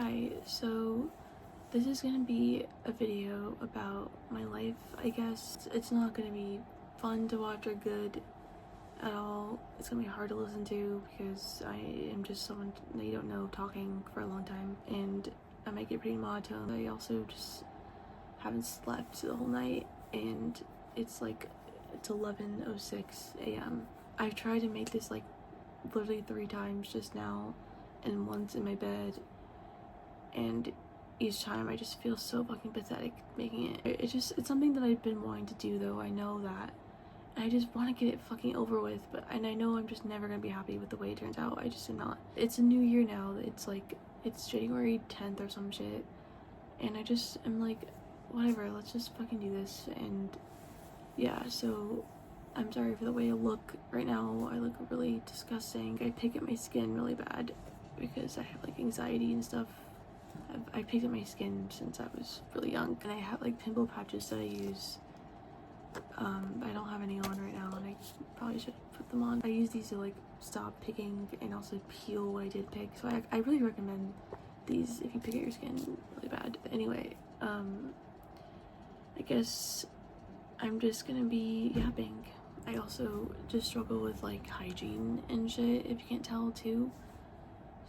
Hi, so this is gonna be a video about my life, I guess. It's not gonna be fun to watch or good at all. It's gonna be hard to listen to because I am just someone that you don't know talking for a long time, and I might get pretty monotone. I also just haven't slept the whole night, and it's 11:06 a.m. I've tried to make this literally 3 times just now, and once in my bed, and each time I just feel so fucking pathetic making it. It's something that I've been wanting to do, though. I know that. And I just want to get it fucking over with, and I know I'm just never gonna be happy with the way it turns out. I just am not. It's a new year now. It's January 10th or some shit, and I just am like, whatever, let's just fucking do this. And yeah, so I'm sorry for the way I look right now. I look really disgusting. I pick at my skin really bad because I have anxiety and stuff. I picked at my skin since I was really young, and I have pimple patches that I use. I don't have any on right now, and I probably should put them on. I use these to stop picking and also peel what I did pick, so I really recommend these if you pick at your skin really bad. But anyway, I guess I'm just gonna be yapping. I also just struggle with hygiene and shit, if you can't tell, too.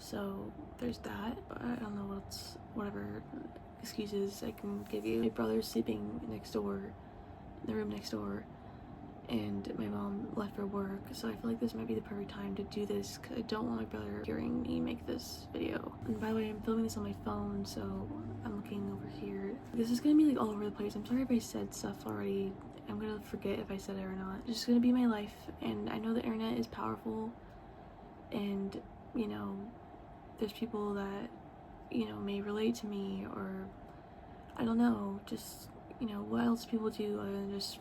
So there's that. I don't know whatever excuses I can give you. My brother's sleeping next door, in the room next door, and my mom left for work, so I feel like this might be the perfect time to do this because I don't want my brother hearing me make this video. And by the way, I'm filming this on my phone, so I'm looking over here. This is gonna be all over the place. I'm sorry if I said stuff already. I'm gonna forget if I said it or not. It's just gonna be my life, and I know the internet is powerful, and there's people that may relate to me, or I don't know, just what else people do other than just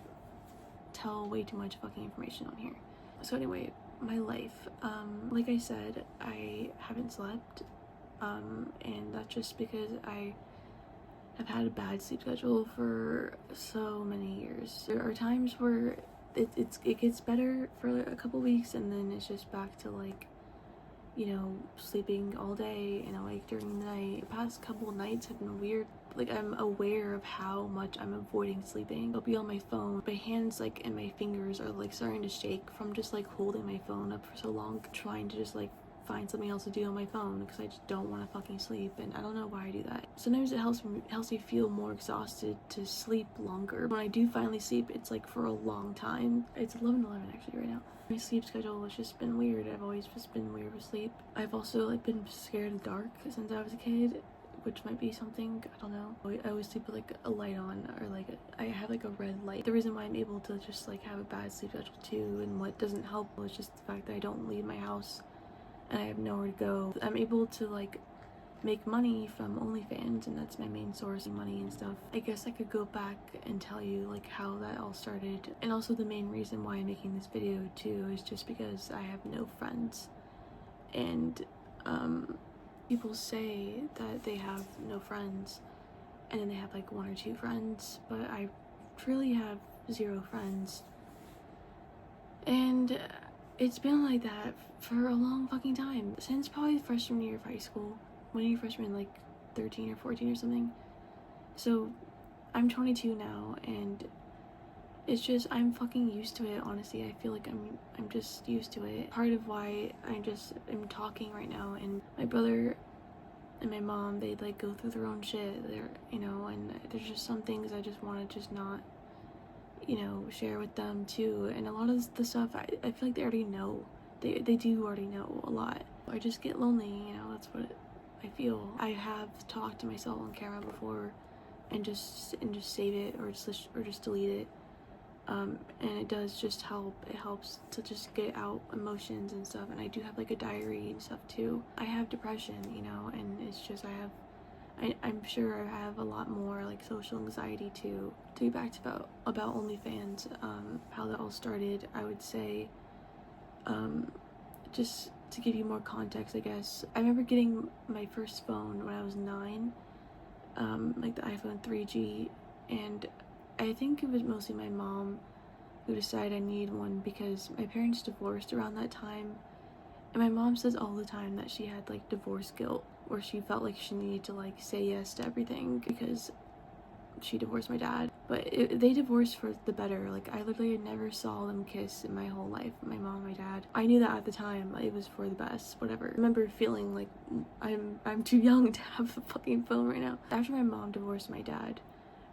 tell way too much fucking information on here. So anyway, my life, like I said, I haven't slept, and that's just because I have had a bad sleep schedule for so many years. There are times where it gets better for a couple weeks, and then it's just back to sleeping all day and awake during the night. The past couple nights have been weird. I'm aware of how much I'm avoiding sleeping. I'll be on my phone. My hands and my fingers are starting to shake from just holding my phone up for so long, trying to just find something else to do on my phone because I just don't want to fucking sleep, and I don't know why I do that. Sometimes it helps me feel more exhausted to sleep longer. When I do finally sleep, it's for a long time. It's 11:11 actually right now. My sleep schedule has just been weird. I've always just been weird with sleep. I've also been scared of the dark since I was a kid, which might be something, I don't know. I always sleep with a light on, or I have a red light. The reason why I'm able to just have a bad sleep schedule too, and what doesn't help, is just the fact that I don't leave my house and I have nowhere to go. I'm able to make money from OnlyFans, and that's my main source of money and stuff. I guess I could go back and tell you how that all started, and also the main reason why I'm making this video too is just because I have no friends, and people say that they have no friends and then they have 1 or 2 friends, but I truly have 0 friends, and it's been like that for a long fucking time, since probably freshman year of high school. When you're freshman, 13 or 14 or something. So I'm 22 now, and it's just, I'm fucking used to it, honestly. I feel I'm just used to it. Part of why I'm talking right now, and my brother and my mom, they go through their own shit. They're, and there's just some things I just want to just not, share with them too. And a lot of the stuff, I feel they already know. They do already know a lot. I just get lonely, that's what I feel. I have talked to myself on camera before, and just save it, or just delete it. And it does just help. It helps to just get out emotions and stuff. And I do have a diary and stuff too. I have depression, and it's just I'm sure I have a lot more social anxiety too. To get back to about OnlyFans, how that all started, I would say, just to give you more context, I guess. I remember getting my first phone when I was 9, the iPhone 3G, and I think it was mostly my mom who decided I needed one because my parents divorced around that time, And my mom says all the time that she had like divorce guilt, where she felt like she needed to like say yes to everything because she divorced my dad. But they divorced for the better. Like, I literally never saw them kiss in my whole life, my mom and my dad. I knew that at the time, it was for the best, whatever. I remember feeling like I'm too young to have a fucking phone right now. After my mom divorced my dad,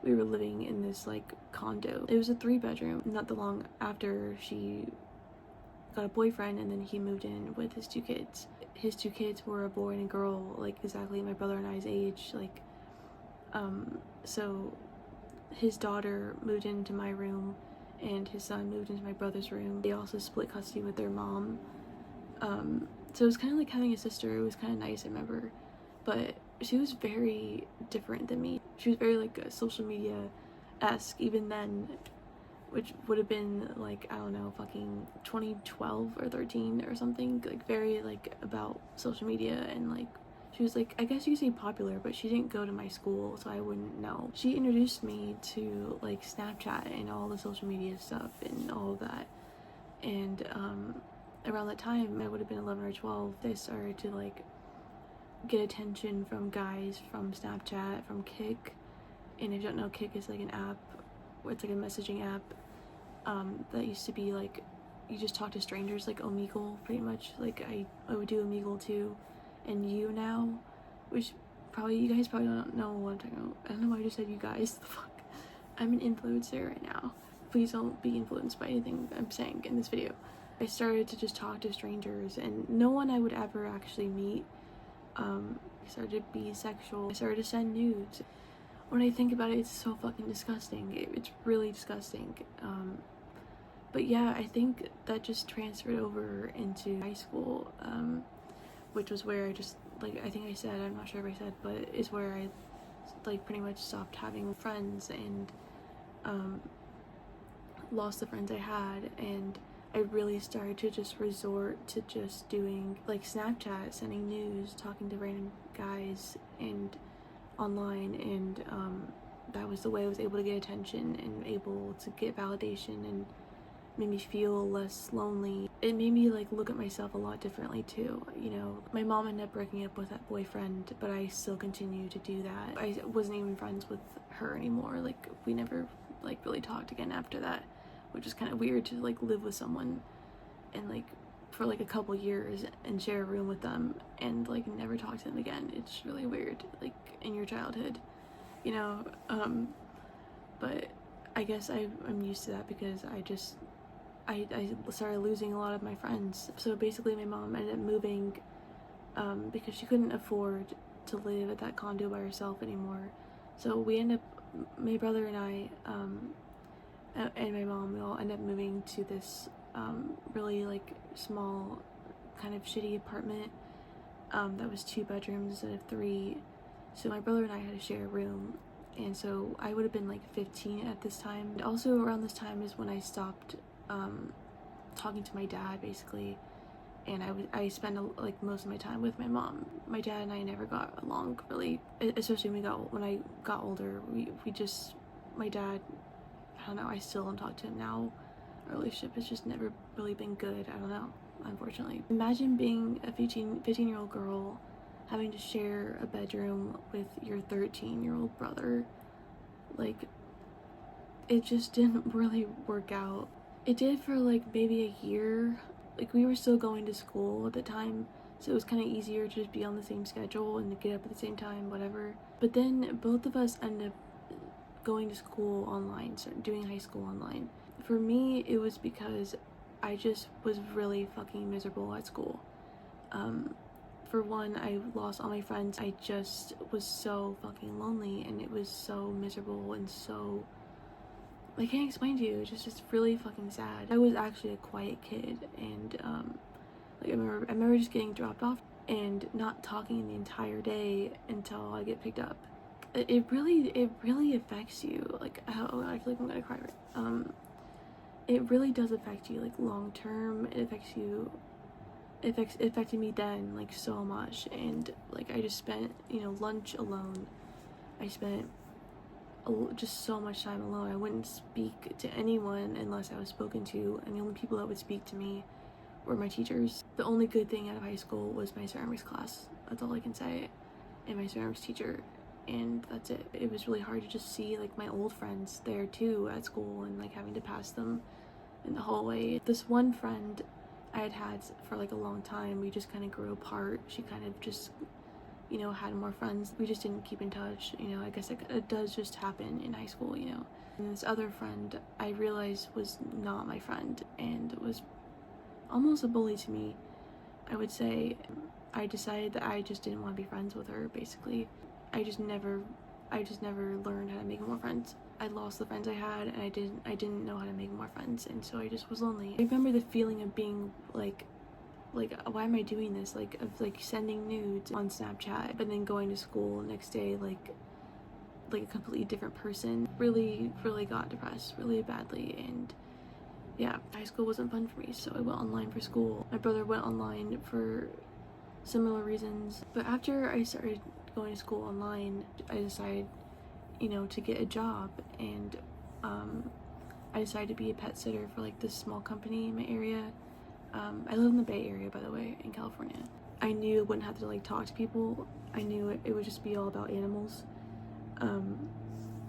we were living in this like condo. It was a 3-bedroom. Not that long after she got a boyfriend, and then he moved in with his 2 kids. His 2 kids were a boy and a girl, like exactly my brother and I's age. Like, so his daughter moved into my room and his son moved into my brother's room. They also split custody with their mom. So it was kind of like having a sister. It was kind of nice, I remember. But she was very different than me. She was very like social media-esque even then, which would have been like, I don't know, fucking 2012 or 13 or something. Like very like about social media, and like she was like, I guess you could say popular, but she didn't go to my school, so I wouldn't know. She introduced me to like Snapchat and all the social media stuff and all of that. And around that time, I would have been 11 or 12, they started to like get attention from guys from Snapchat, from Kik. And if you don't know, Kik is like an app, it's like a messaging app that used to be like, you just talk to strangers, like Omegle, pretty much. Like I would do Omegle too. And You Now, which probably you guys probably don't know what I'm talking about. I don't know why I just said you guys. The fuck, I'm an influencer right now. Please don't be influenced by anything I'm saying in this video. I started to just talk to strangers, and no one I would ever actually meet. I started to be sexual. I started to send nudes. When I think about it, it's so fucking disgusting. It's really disgusting. But yeah, I think that just transferred over into high school. Which was where I just, like, I think I said, I'm not sure if I said, but it's where I, like, pretty much stopped having friends and, lost the friends I had, and I really started to just resort to just doing, like, Snapchat, sending news, talking to random guys, and online, and, that was the way I was able to get attention and able to get validation, and made me feel less lonely. It made me like look at myself a lot differently too, you know. My mom ended up breaking up with that boyfriend, but I still continue to do that. I wasn't even friends with her anymore. Like, we never like really talked again after that, which is kind of weird to like live with someone and like for like a couple years and share a room with them and like never talk to them again. It's really weird, like in your childhood, you know. But I guess I'm used to that because I started losing a lot of my friends. So basically my mom ended up moving because she couldn't afford to live at that condo by herself anymore. So we ended up, my brother and I and my mom, we all ended up moving to this really like small kind of shitty apartment that was 2 bedrooms instead of 3. So my brother and I had to share a room. And so I would have been like 15 at this time. And also around this time is when I stopped talking to my dad, basically, and I spent like most of my time with my mom. My dad and I never got along really, especially when I got older. We just, my dad, I don't know, I still don't talk to him now. Our relationship has just never really been good. I don't know, unfortunately. Imagine being a 15-year-old girl having to share a bedroom with your 13-year-old brother. Like, it just didn't really work out. It did for like maybe a year. Like, we were still going to school at the time, so it was kind of easier to just be on the same schedule and to get up at the same time, whatever. But then both of us ended up going to school online, so doing high school online. For me, it was because I just was really fucking miserable at school. For one, I lost all my friends. I just was so fucking lonely, and it was so miserable and so, I can't explain to you, it's just really fucking sad. I was actually a quiet kid, and like I remember just getting dropped off and not talking the entire day until I get picked up. It really affects you. Like, oh, I feel like I'm gonna cry. It really does affect you, like long term. It affects you. It affected me then, like, so much. And like, I just spent, you know, lunch alone. I spent just so much time alone. I wouldn't speak to anyone unless I was spoken to, and the only people that would speak to me were my teachers. The only good thing out of high school was my ceramics class. That's all I can say. And my ceramics teacher. And that's it. It was really hard to just see like my old friends there too at school, and like having to pass them in the hallway. This one friend I had for like a long time, we just kind of grew apart. She kind of just, you know, had more friends. We just didn't keep in touch. You know, I guess it does just happen in high school, you know. And this other friend I realized was not my friend and was almost a bully to me, I would say. I decided that I just didn't want to be friends with her, basically. I just never learned how to make more friends. I lost the friends I had, and I didn't know how to make more friends, and so I just was lonely. I remember the feeling of being like why am I doing this, like of like sending nudes on Snapchat, but then going to school the next day like a completely different person. Really got depressed really badly, and yeah, high school wasn't fun for me, so I went online for school. My brother went online for similar reasons, but after I started going to school online, I decided, you know, to get a job, and I decided to be a pet sitter for like this small company in my area. I live in the Bay Area, by the way, in California. I knew I wouldn't have to like talk to people. I knew it would just be all about animals. And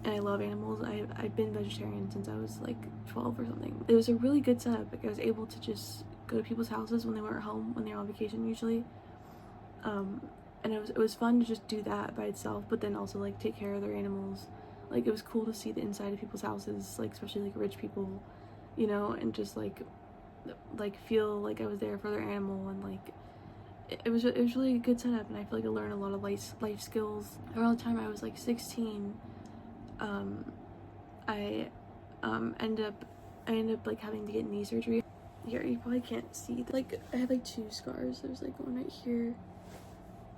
I love animals. I've been vegetarian since I was like 12 or something. It was a really good setup. Like I was able to just go to people's houses when they weren't home, when they were on vacation usually. And it was fun to just do that by itself, but then also like take care of their animals. Like it was cool to see the inside of people's houses, like especially like rich people, you know, and just like feel like I was there for their animal, and like it was really a good setup, and I feel like I learned a lot of life skills. Around the time I was like 16, I ended up like having to get knee surgery. Here you probably can't see, like I had like 2 scars. There's like one right here,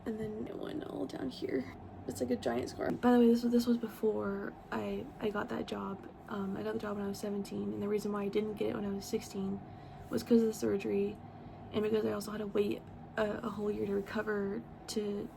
and then one all down here. It's like a giant scar. By the way, this was before I got that job. I got the job when I was 17, and the reason why I didn't get it when I was 16 was because of the surgery, and because I also had to wait a whole year to recover to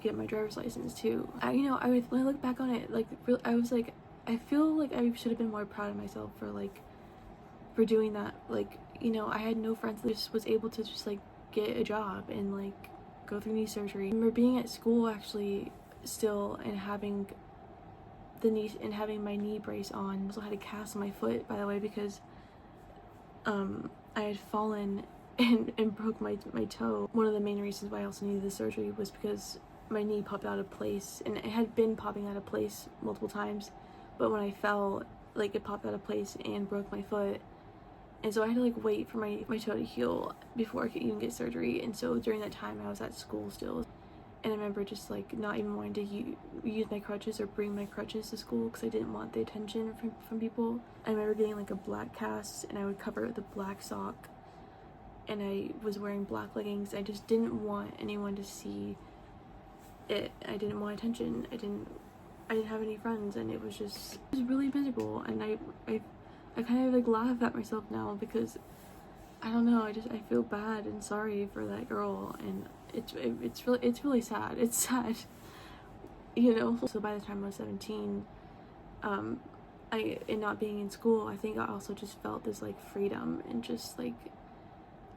get my driver's license too. When I look back on it, like I was like, I feel like I should have been more proud of myself for doing that. Like, you know, I had no friends that just was able to just like get a job and like go through knee surgery. I remember being at school actually still and having my knee brace on. I also had a cast on my foot, by the way, because I had fallen and broke my toe. One of the main reasons why I also needed the surgery was because my knee popped out of place, and it had been popping out of place multiple times, but when I fell, like it popped out of place and broke my foot. And so I had to like wait for my toe to heal before I could even get surgery. And so during that time I was at school still, and I remember just like not even wanting to use my crutches or bring my crutches to school because I didn't want the attention from people. I remember getting like a black cast, and I would cover it with a black sock, and I was wearing black leggings. I just didn't want anyone to see it. I didn't want attention. I didn't have any friends, and it was really miserable. And I kind of like laugh at myself now because I don't know, I feel bad and sorry for that girl, and it's really sad. It's sad, you know. So by the time I was 17, and not being in school, I think I also just felt this like freedom, and just like,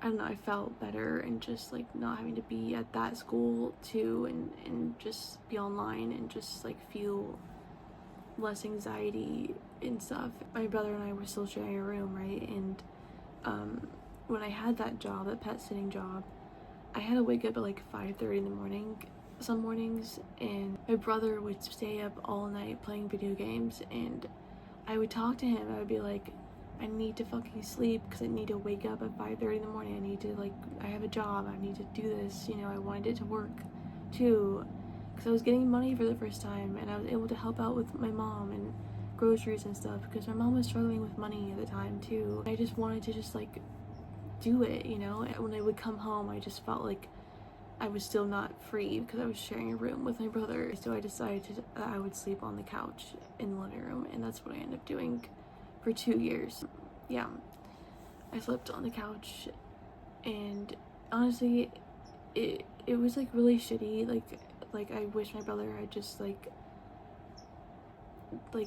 I don't know, I felt better, and just like not having to be at that school too, and just be online and just like feel less anxiety and stuff. My brother and I were still sharing a room, right? And when I had that job, that pet sitting job, I had to wake up at like 5:30 in the morning some mornings, and my brother would stay up all night playing video games, and I would talk to him. I would be like, I need to fucking sleep because I need to wake up at 5:30 in the morning. I need to, like, I have a job, I need to do this, you know. I wanted it to work too, because I was getting money for the first time, and I was able to help out with my mom and groceries and stuff, because my mom was struggling with money at the time too. I just wanted to just like do it, you know. When I would come home, I just felt like I was still not free because I was sharing a room with my brother. So I decided that I would sleep on the couch in the living room, and that's what I ended up doing for 2 years. Yeah, I slept on the couch, and honestly, it was like really shitty. Like I wish my brother had just like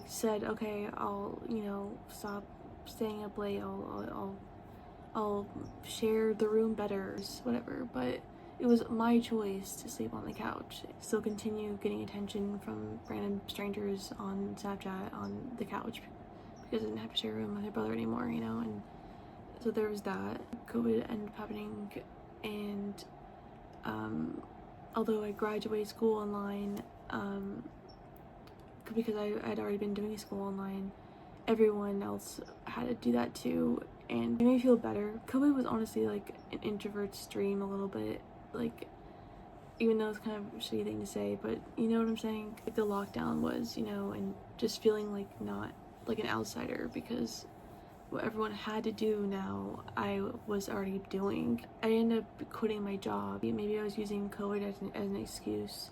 said, okay, I'll, you know, stop staying up late. I'll share the room better, whatever. But it was my choice to sleep on the couch. Still continue getting attention from random strangers on Snapchat on the couch because I didn't have to share a room with my brother anymore, you know? And so there was that. COVID ended up happening, and although I graduated school online, because I'd already been doing school online, everyone else had to do that too, and it made me feel better. COVID was honestly like an introvert's dream a little bit, like, even though it's kind of a shitty thing to say, but you know what I'm saying? Like, the lockdown was, you know, and just feeling like not like an outsider, because what everyone had to do now, I was already doing. I ended up quitting my job. Maybe I was using COVID as an excuse,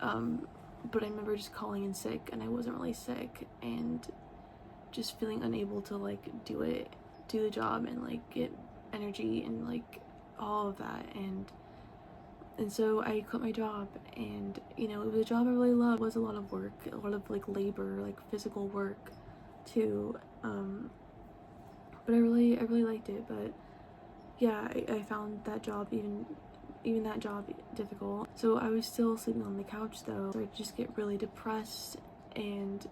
but I remember just calling in sick, and I wasn't really sick, and just feeling unable to like do the job and like get energy and like all of that, and so I quit my job, and you know, it was a job I really loved. It was a lot of work, a lot of like labor, like physical work too, but I really liked it. But yeah, I found that job, even that job, difficult. So I was still sleeping on the couch though, so I just get really depressed, and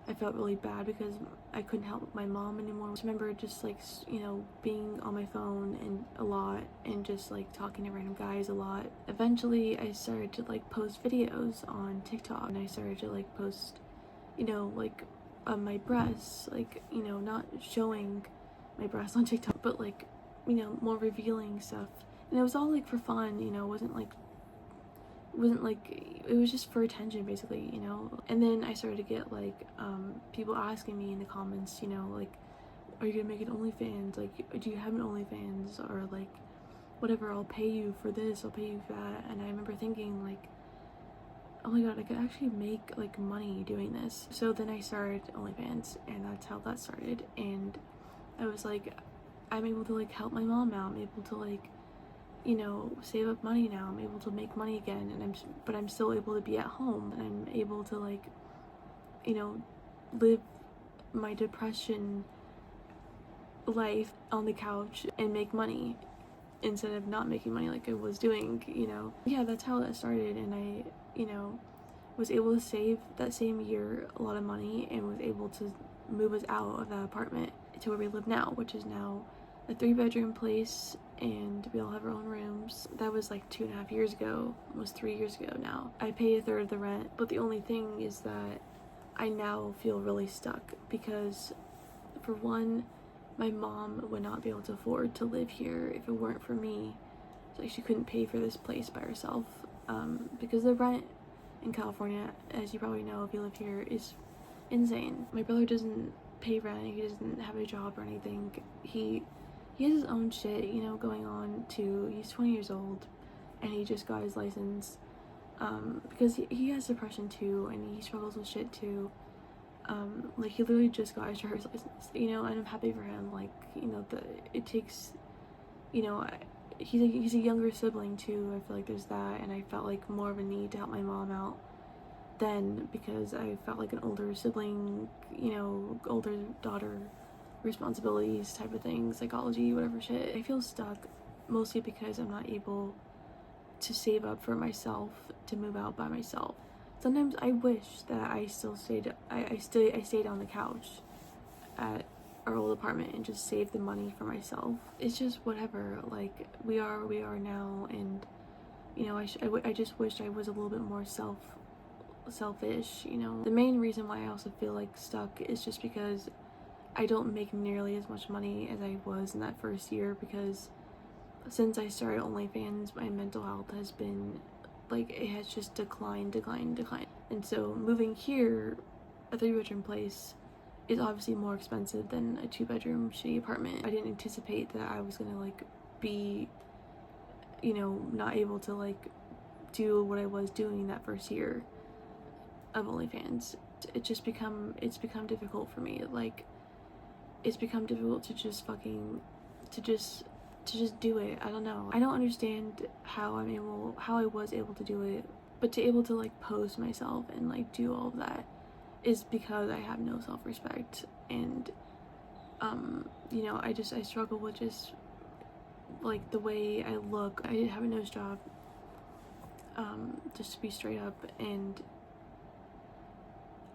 I felt really bad because I couldn't help my mom anymore. I remember just like, you know, being on my phone and a lot, and just like talking to random guys a lot. Eventually I started to like post videos on TikTok, and I started to like post, you know, like my breasts, like, you know, not showing my breasts on TikTok, but like, you know, more revealing stuff. And it was all like for fun, you know, it wasn't like, it was just for attention basically, you know. And then I started to get like people asking me in the comments, you know, like, are you gonna make an OnlyFans, like, do you have an OnlyFans, or like, whatever, I'll pay you for this, I'll pay you for that. And I remember thinking like, oh my god, I could actually make like money doing this. So then I started OnlyFans, and that's how that started. And I was like, I'm able to like help my mom out, I'm able to like, you know, save up money now, I'm able to make money again, and but I'm still able to be at home, and I'm able to like, you know, live my depression life on the couch and make money instead of not making money like I was doing, you know. Yeah, that's how that started. And I, you know, was able to save that same year a lot of money, and was able to move us out of that apartment to where we live now, which is now a 3-bedroom place, and we all have our own rooms. That was like 2.5 years ago, almost 3 years ago now. I pay 1/3 of the rent, but the only thing is that I now feel really stuck, because for one, my mom would not be able to afford to live here if it weren't for me. Like, she couldn't pay for this place by herself, because the rent in California, as you probably know if you live here, is insane. My brother doesn't pay rent, he doesn't have a job or anything. He has his own shit, you know, going on too. He's 20 years old, and he just got his license, because he has depression too, and he struggles with shit too. Like, he literally just got his driver's license, you know, and I'm happy for him. Like, you know, it takes, you know, he's a younger sibling too. I feel like there's that, and I felt like more of a need to help my mom out then, because I felt like an older sibling, you know, older daughter responsibilities type of thing, psychology, whatever shit. I feel stuck mostly because I'm not able to save up for myself to move out by myself. Sometimes I wish that I still stayed I stayed on the couch at our old apartment and just saved the money for myself. It's just whatever, like, we are now, and you know, I just wish I was a little bit more selfish, you know. The main reason why I also feel like stuck is just because I don't make nearly as much money as I was in that first year, because since I started OnlyFans, my mental health has been like, it has just declined. And so moving here, a 3-bedroom place, is obviously more expensive than a 2-bedroom shitty apartment. I didn't anticipate that I was gonna like be, you know, not able to like do what I was doing that first year of OnlyFans. It's become difficult for me. Like, it's become difficult to just do it. I don't know. I don't understand how I was able to do it, but to able to like post myself and like do all of that is because I have no self-respect. And You know, I struggle with just like the way I look. I have a nose job, just to be straight up, and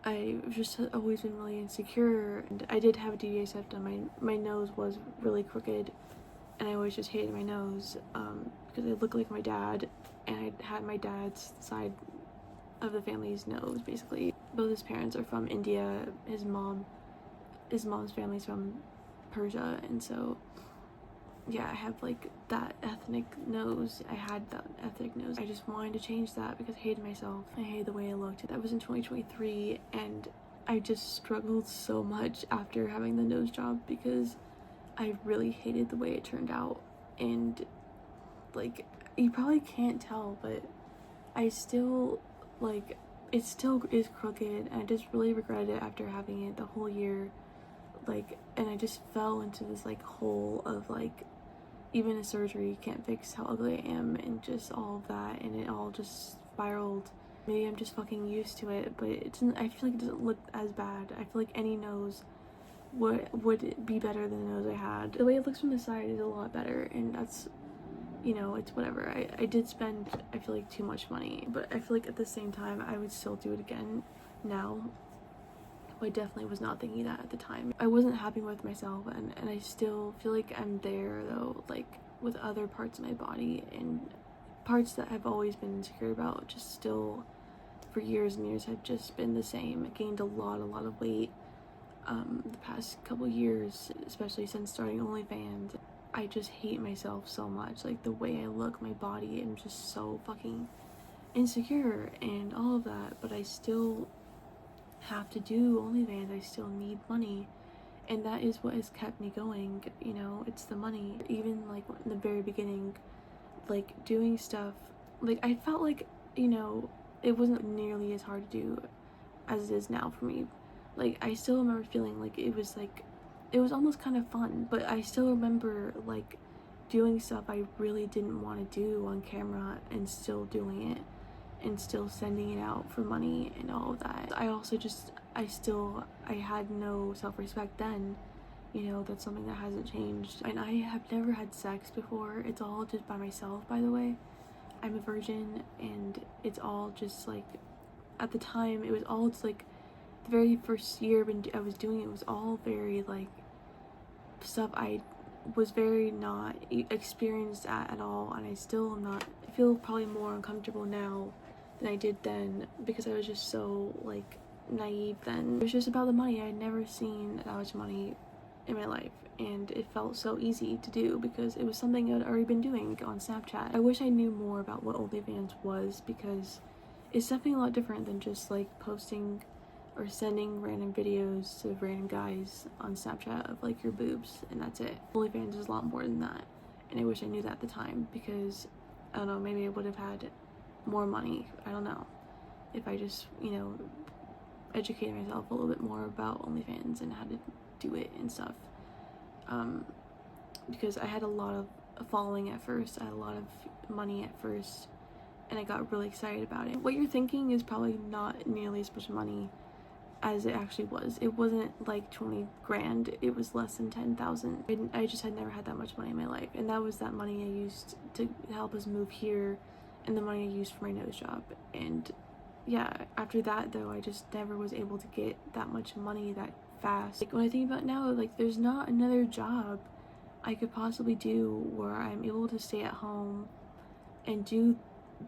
I've just always been really insecure. And I did have a DVA septum. My nose was really crooked, and I always just hated my nose, because I looked like my dad, and I had my dad's side of the family's nose, basically. Both his parents are from India. His mom's family's from Persia, and so yeah, I have like that ethnic nose. I had that ethnic nose. I just wanted to change that because I hated myself. I hated the way I looked. That was in 2023, and I just struggled so much after having the nose job because I really hated the way it turned out. And like, you probably can't tell, but I still, like, it still is crooked, and I just really regretted it after having it the whole year. Like, and I just fell into this like hole of like, even a surgery can't fix how ugly I am, and just all of that, and it all just spiraled. Maybe I'm just fucking used to it, but it doesn't, I feel like it doesn't look as bad. I feel like any nose would be better than the nose I had. The way it looks from the side is a lot better, and that's, you know, it's whatever. I did spend, I feel like, too much money, but I feel like at the same time I would still do it again now. I definitely was not thinking that at the time. I wasn't happy with myself, and I still feel like I'm there though, like with other parts of my body and parts that I've always been insecure about, just still for years and years have just been the same. I gained a lot of weight the past couple years, especially since starting OnlyFans. I just hate myself so much, like the way I look, my body. I'm just so fucking insecure and all of that, but I still have to do OnlyFans. I still need money, and that is what has kept me going, you know. It's the money. Even like in the very beginning, like doing stuff, like I felt like, you know, it wasn't nearly as hard to do as it is now for me. Like I still remember feeling like it was almost kind of fun, but I still remember like doing stuff I really didn't want to do on camera and still doing it and still sending it out for money and all of that. I also just, I had no self-respect then, you know. That's something that hasn't changed. And I have never had sex before. It's all just by myself, by the way. I'm a virgin, and it's all just like, at the time, it was all just like, the very first year when I was doing it was all very like, stuff I was very not experienced at all, and I still am not. I feel probably more uncomfortable now than I did then, because I was just so like naive then. It was just about the money. I had never seen that much money in my life, and it felt so easy to do because it was something I'd already been doing on Snapchat. I wish I knew more about what OnlyFans was, because it's definitely a lot different than just like posting or sending random videos to random guys on Snapchat of like your boobs and that's it. OnlyFans is a lot more than that, and I wish I knew that at the time, because I don't know, maybe I would have had more money. I don't know, if I just, you know, educated myself a little bit more about OnlyFans and how to do it and stuff, because I had a lot of following at first. I had a lot of money at first, and I got really excited about it. What you're thinking is probably not nearly as much money as it actually was. It wasn't like 20 grand, it was less than 10,000. I just had never had that much money in my life, and that was that money I used to help us move here, and the money I used for my nose job. And yeah, after that though, I just never was able to get that much money that fast. Like when I think about it now, like there's not another job I could possibly do where I'm able to stay at home and do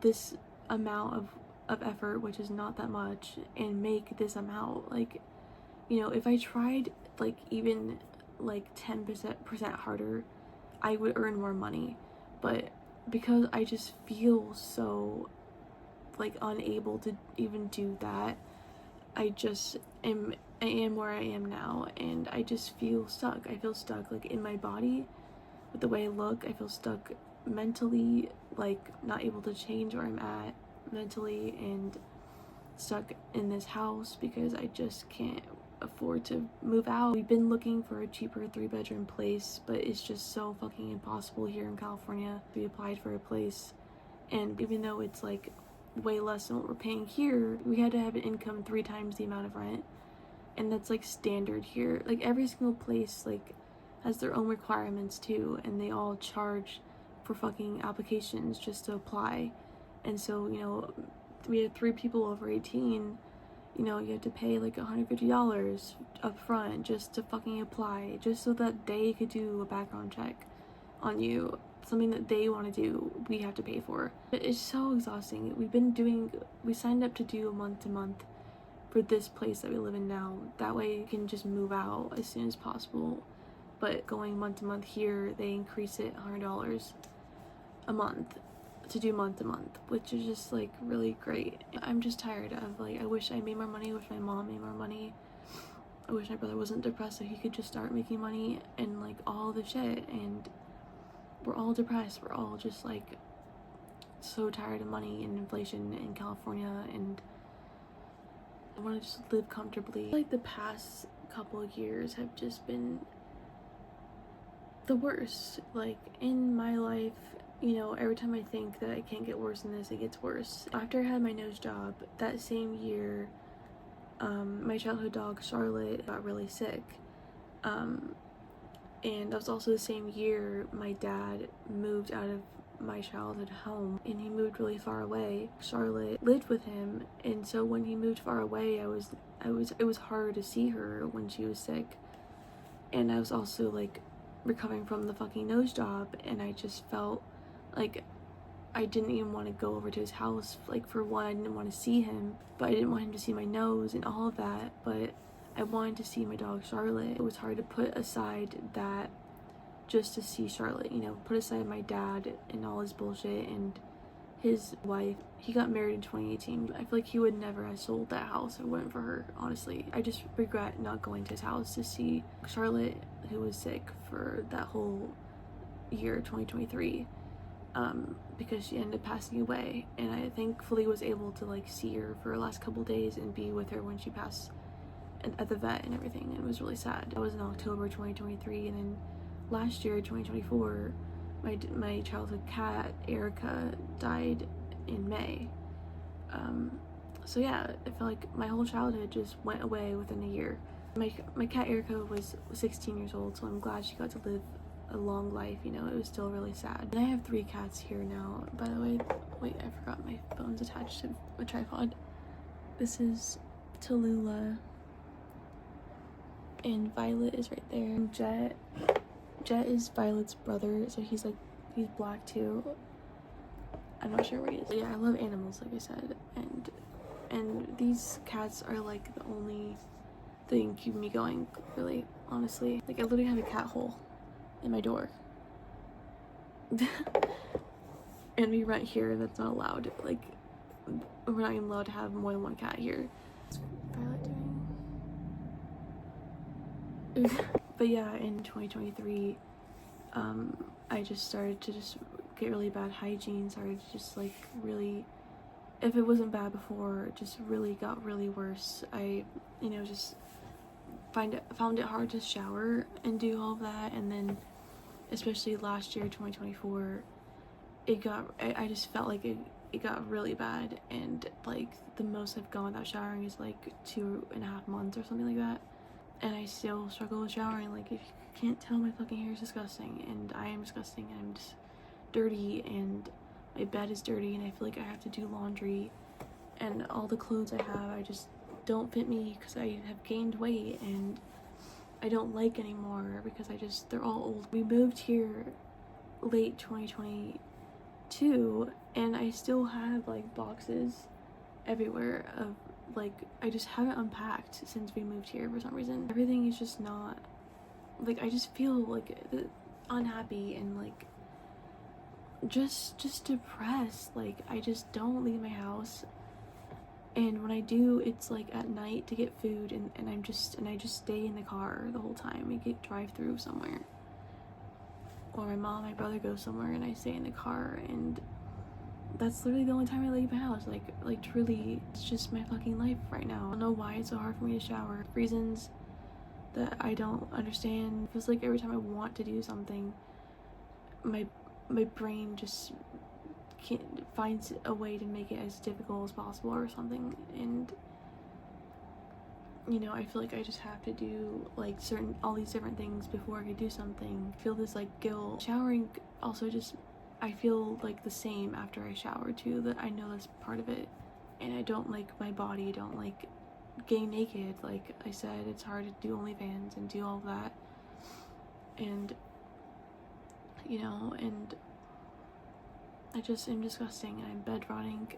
this amount of effort, which is not that much, and make this amount. Like, you know, if I tried like even like 10% harder, I would earn more money. But because I just feel so like unable to even do that, I am where I am now, and I just feel stuck. I feel stuck like in my body with the way I look. I feel stuck mentally, like not able to change where I'm at mentally, and stuck in this house because I just can't afford to move out. We've been looking for a cheaper 3-bedroom place, but it's just so fucking impossible here in California. We applied for a place, and even though it's like way less than what we're paying here, we had to have an income 3 times the amount of rent, and that's like standard here. Like every single place like has their own requirements too, and they all charge for fucking applications just to apply. And so, you know, we had 3 people over 18, you know, you have to pay like $150 up front just to fucking apply, just so that they could do a background check on you. Something that they want to do, we have to pay for. It's so exhausting. We signed up to do a month to month for this place that we live in now. That way we can just move out as soon as possible. But going month to month here, they increase it $100 a month to do month to month, which is just like really great. I'm just tired of like, I wish I made more money, I wish my mom made more money. I wish my brother wasn't depressed so he could just start making money and like all the shit. And we're all depressed. We're all just like so tired of money and inflation in California, and I want to just live comfortably. Like the past couple of years have just been the worst, like in my life. You know, every time I think that I can't get worse than this, it gets worse. After I had my nose job that same year, my childhood dog Charlotte got really sick, and that was also the same year my dad moved out of my childhood home, and he moved really far away. Charlotte lived with him, and so when he moved far away, it was hard to see her when she was sick. And I was also like recovering from the fucking nose job, and I just felt like I didn't even want to go over to his house. Like, for one, I didn't want to see him, but I didn't want him to see my nose and all of that, but I wanted to see my dog Charlotte. It was hard to put aside that just to see Charlotte, you know, put aside my dad and all his bullshit and his wife. He got married in 2018. I feel like he would never have sold that house if it wasn't for her, honestly. I just regret not going to his house to see Charlotte, who was sick for that whole year, 2023, because she ended up passing away, and I thankfully was able to like see her for the last couple days and be with her when she passed at the vet and everything. It was really sad. That was in October 2023, and then last year, 2024, my childhood cat Erica died in May. So yeah, I feel like my whole childhood just went away within a year. My cat Erica was 16 years old, so I'm glad she got to live a long life. You know, it was still really sad. And I have 3 cats here now. By the way, wait, I forgot my phone's attached to a tripod. This is Talulah, and Violet is right there. And Jet is Violet's brother, so he's black too. I'm not sure where he is. But yeah, I love animals, like I said, and these cats are like the only thing keeping me going, really, honestly. Like, I literally have a cat hole in my door. And we rent here, that's not allowed. Like, we're not even allowed to have more than 1 cat here. What's Violet doing? But yeah, in 2023, I just started to just get really bad hygiene, started to just like really, if it wasn't bad before, it just really got really worse. I, you know, just found it hard to shower and do all of that, and then especially last year, 2024, I just felt like it got really bad, and like the most I've gone without showering is like 2.5 months or something like that, and I still struggle with showering. Like, if you can't tell, my fucking hair is disgusting, and I am disgusting, and I'm just dirty, and my bed is dirty, and I feel like I have to do laundry, and all the clothes I have, I just don't fit me because I have gained weight and I don't like anymore because they're all old. We moved here late 2022, and I still have like boxes everywhere of like, I just haven't unpacked since we moved here for some reason. Everything is just not, like, I just feel like unhappy and like just depressed. Like, I just don't leave my house, and when I do, it's like at night to get food, and I just stay in the car the whole time. We get drive through somewhere, or my mom, my brother goes somewhere, and I stay in the car, and that's literally the only time I leave my house. Like truly, it's just my fucking life right now. I don't know why it's so hard for me to shower. Reasons that I don't understand. It feels like every time I want to do something, my brain just finds a way to make it as difficult as possible or something. And you know, I feel like I just have to do like all these different things before I could do something. I feel this like guilt. Showering also just, I feel like the same after I shower too, that I know that's part of it. And I don't like my body, I don't like getting naked. Like I said, it's hard to do OnlyFans and do all of that. And, you know, and I just am disgusting. I'm bed rotting.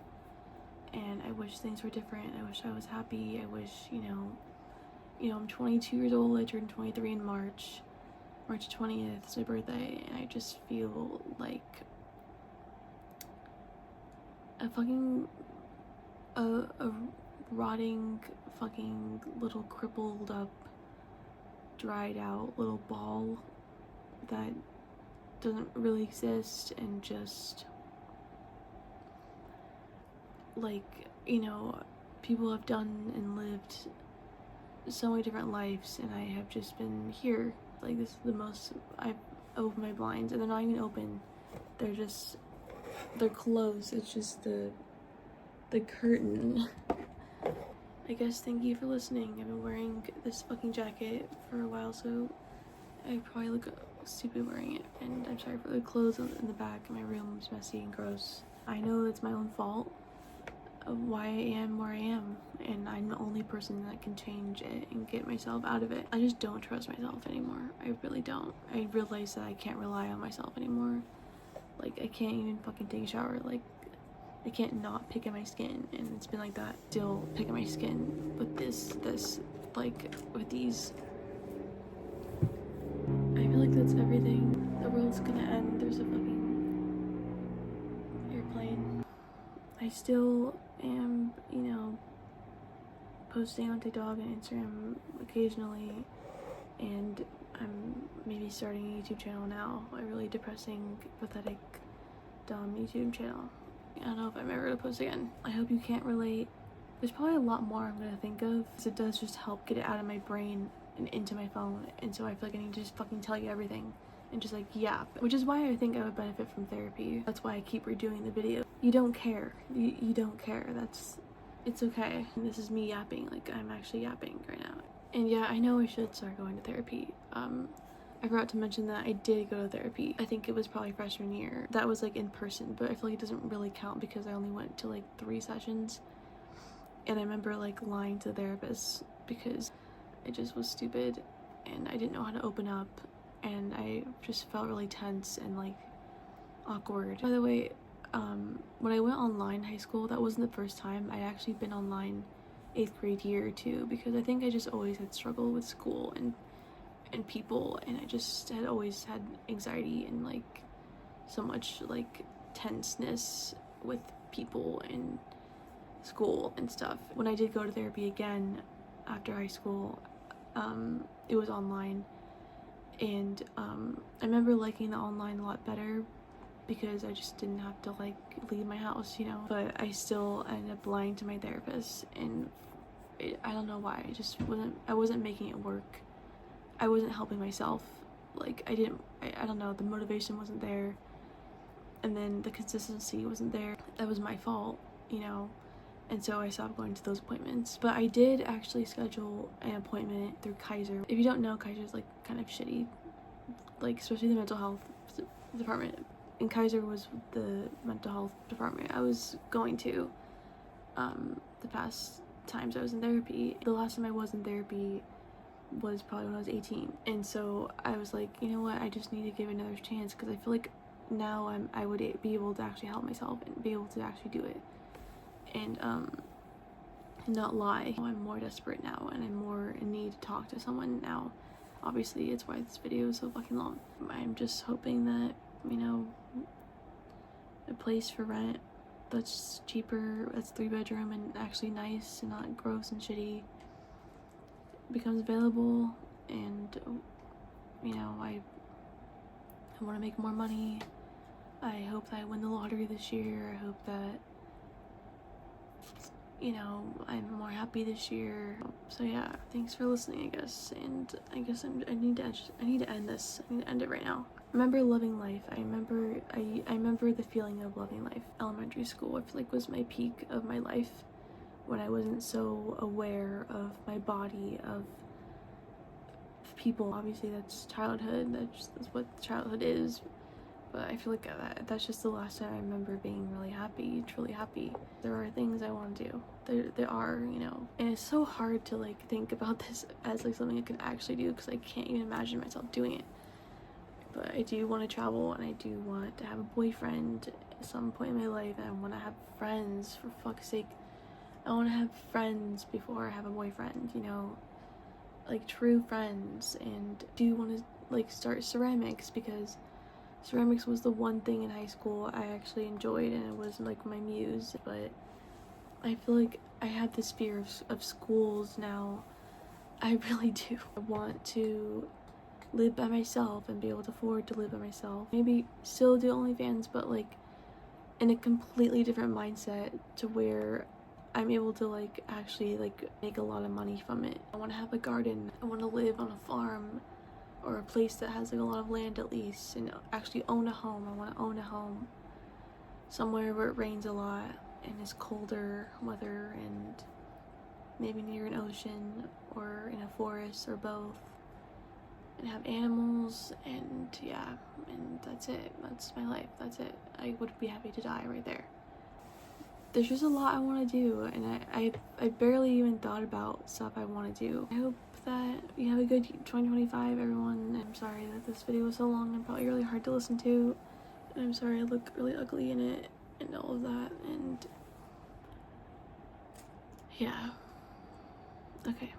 And I wish things were different. I wish I was happy. I wish, you know, I'm 22 years old. I turned 23 in March 20th is my birthday, and I just feel like a fucking a rotting fucking little crippled up, dried out little ball that doesn't really exist, and just like, you know, people have done and lived so many different lives, and I have just been here. Like, this is the most I've opened my blinds, and they're not even open. They're closed. It's just the curtain. I guess thank you for listening. I've been wearing this fucking jacket for a while, so I probably look stupid wearing it, and I'm sorry for the clothes in the back. My room's messy and gross. I know it's my own fault of why I am where I am, and I'm the only person that can change it and get myself out of it. I just don't trust myself anymore. I really don't. I realize that I can't rely on myself anymore. Like, I can't even fucking take a shower. Like, I can't not pick at my skin, and it's been like that. Still pick at my skin with this, like, with these. I feel like that's everything. The world's gonna end. There's a fucking airplane. I still am, you know, posting on TikTok and Instagram occasionally, and I'm maybe starting a YouTube channel now. A really depressing, pathetic, dumb YouTube channel. I don't know if I'm ever gonna post again. I hope you can't relate. There's probably a lot more I'm gonna think of, because it does just help get it out of my brain and into my phone, and so I feel like I need to just fucking tell you everything and just like yap, which is why I think I would benefit from therapy. That's why I keep redoing the video. You don't care. You don't care. It's okay. And this is me yapping. Like, I'm actually yapping right now. And yeah, I know I should start going to therapy. I forgot to mention that I did go to therapy. I think it was probably freshman year. That was like in person, but I feel like it doesn't really count because I only went to like 3 sessions. And I remember like lying to the therapist because I just was stupid and I didn't know how to open up, and I just felt really tense and like awkward. By the way, when I went online in high school, that wasn't the first time. I'd actually been online 8th grade year too, because I think I just always had struggled with school and people, and I just had always had anxiety and like so much like tenseness with people and school and stuff. When I did go to therapy again after high school, it was online, and I remember liking the online a lot better because I just didn't have to like leave my house, you know. But I still ended up lying to my therapist, and I don't know why. I wasn't making it work. I wasn't helping myself. Like, I don't know, the motivation wasn't there, and then the consistency wasn't there. That was my fault, you know. And so I stopped going to those appointments. But I did actually schedule an appointment through Kaiser. If you don't know, Kaiser's like kind of shitty, like especially the mental health department. And Kaiser was the mental health department I was going to the past times I was in therapy. The last time I was in therapy was probably when I was 18. And so I was like, you know what, I just need to give it another chance, because I feel like now I would be able to actually help myself and be able to actually do it. And not lie. I'm more desperate now, and I'm more in need to talk to someone now. Obviously, it's why this video is so fucking long. I'm just hoping that, you know, a place for rent that's cheaper, that's 3-bedroom and actually nice and not gross and shitty, becomes available. And, you know, I want to make more money. I hope that I win the lottery this year. I hope that, you know, I'm more happy this year. So yeah, thanks for listening, I guess. And I guess I need to end this. I need to end it right now. I remember loving life. I remember the feeling of loving life. Elementary school, I feel like, was my peak of my life, when I wasn't so aware of my body, of people. Obviously that's childhood, that's what childhood is, but I feel like that's just the last time I remember being really happy, truly happy. There are things I want to do. There are, you know, and it's so hard to like think about this as like something I can actually do because I can't even imagine myself doing it. But I do want to travel, and I do want to have a boyfriend at some point in my life, and I want to have friends, for fuck's sake. I want to have friends before I have a boyfriend, you know, like true friends. And do want to like start ceramics, because ceramics was the one thing in high school I actually enjoyed, and it was like my muse. But I feel like I have this fear of schools now. I really do. I want to live by myself and be able to afford to live by myself. Maybe still do OnlyFans, but like in a completely different mindset, to where I'm able to like actually like make a lot of money from it. I want to have a garden. I want to live on a farm, or a place that has like a lot of land at least, and actually own a home. I want to own a home somewhere where it rains a lot and is colder weather, and maybe near an ocean or in a forest, or both, and have animals. And yeah, and that's it. That's my life. That's it. I would be happy to die right there. There's just a lot I want to do, and I barely even thought about stuff I want to do. I hope that you have a good 2025, everyone. I'm sorry that this video was so long and probably really hard to listen to, and I'm sorry I look really ugly in it and all of that, and yeah, okay.